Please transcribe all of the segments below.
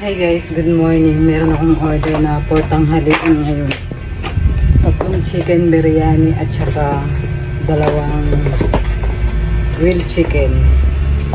Hi guys, good morning. Meron akong order na for tanghalian ngayon. Tatlong chicken biryani at saka dalawang grilled chicken.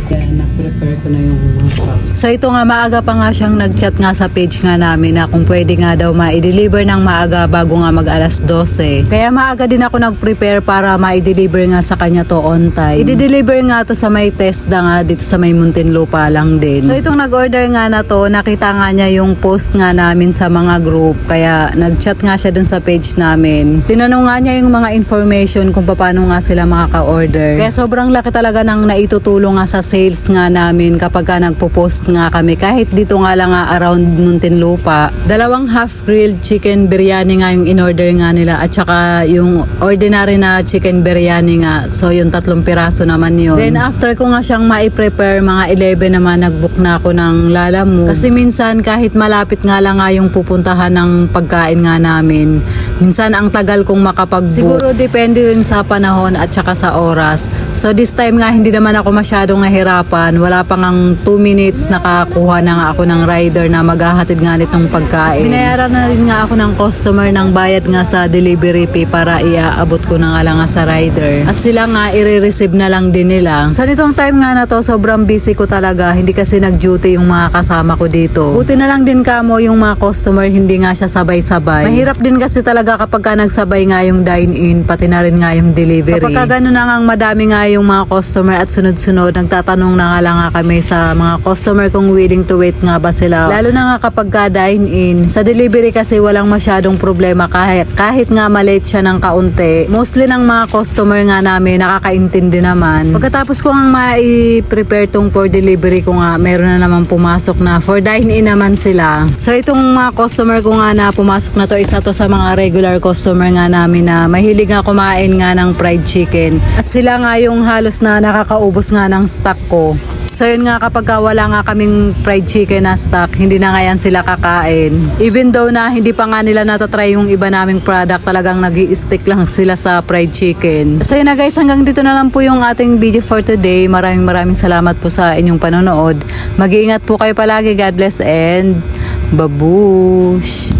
Yan, na-prepare ko na yung mga cups. So ito nga, maaga pa nga siyang nag-chat nga sa page nga namin na kung pwede nga daw ma-deliver ng maaga bago nga mag alas 12. Kaya maaga din ako nag-prepare para ma-deliver nga sa kanya to on time. I-deliver nga to sa may TESDA nga dito sa may Muntinlupa lang din. So itong nag-order nga na to, nakita nga niya yung post nga namin sa mga group. Kaya nag-chat nga siya dun sa page namin. Tinanong nga niya yung mga information kung paano nga sila makaka-order. Kaya sobrang laki talaga ng naitutulong nga sa sales nga namin kapag ka nagpo-post nga kami. Kahit dito nga lang nga around Muntinlupa. Dalawang half grilled chicken biryani nga yung in-order nga nila at saka yung ordinary na chicken biryani nga. So yung 3 piraso naman yun. Then after ko nga siyang mai-prepare, mga 11 naman nag-book na ako ng Lalamove. Kasi minsan kahit malapit nga lang nga yung pupuntahan ng pagkain nga namin, minsan ang tagal kong makapag-book. Siguro depende rin sa panahon at saka sa oras. So this time nga hindi naman ako masyadong nahirapan. Wala pang 2 minutes nakakuha na nga ako ng rider na maghahatid nga nitong pagkain. Binayaran na rin nga ako ng customer ng bayad nga sa delivery fee para iaabot ko na nga lang nga sa rider. At sila nga i-receive na lang din nila. Sa nitong time nga na to, sobrang busy ko talaga. Hindi kasi nag-duty yung mga kasama ko dito. Buti na lang din kamo yung mga customer, hindi nga siya sabay-sabay. Mahirap din kasi talaga kapag ka nagsabay nga yung dine-in, pati na rin nga yung delivery. Kapag ka gano'n na nga madami nga yung mga customer at sunod-sunod, nagtatanong na nga lang nga kami sa mga customer kung willing to wait nga ba sila. Lalo na nga kapag ka dine-in. Sa delivery kasi walang masyadong problema kahit nga malate siya ng kaunti. Mostly ng mga customer nga namin nakakaintindi naman. Pagkatapos ko nga mai-prepare tong for delivery ko nga, meron na naman pumasok na for dine-in naman sila. So itong mga customer ko nga na pumasok na to, isa to sa mga regular customer nga namin na mahilig nga kumain nga ng fried chicken. At sila nga yung halos na nakakaubos nga ng stock ko. So yun nga, kapag wala nga kaming fried chicken na stock, hindi na nga yan sila kakain. Even though na hindi pa nga nila natatry yung iba naming product, talagang nag-i-stick lang sila sa fried chicken. So yun na guys, hanggang dito na lang po yung ating video for today. Maraming salamat po sa inyong panonood. Mag-iingat po kayo palagi. God bless and babush!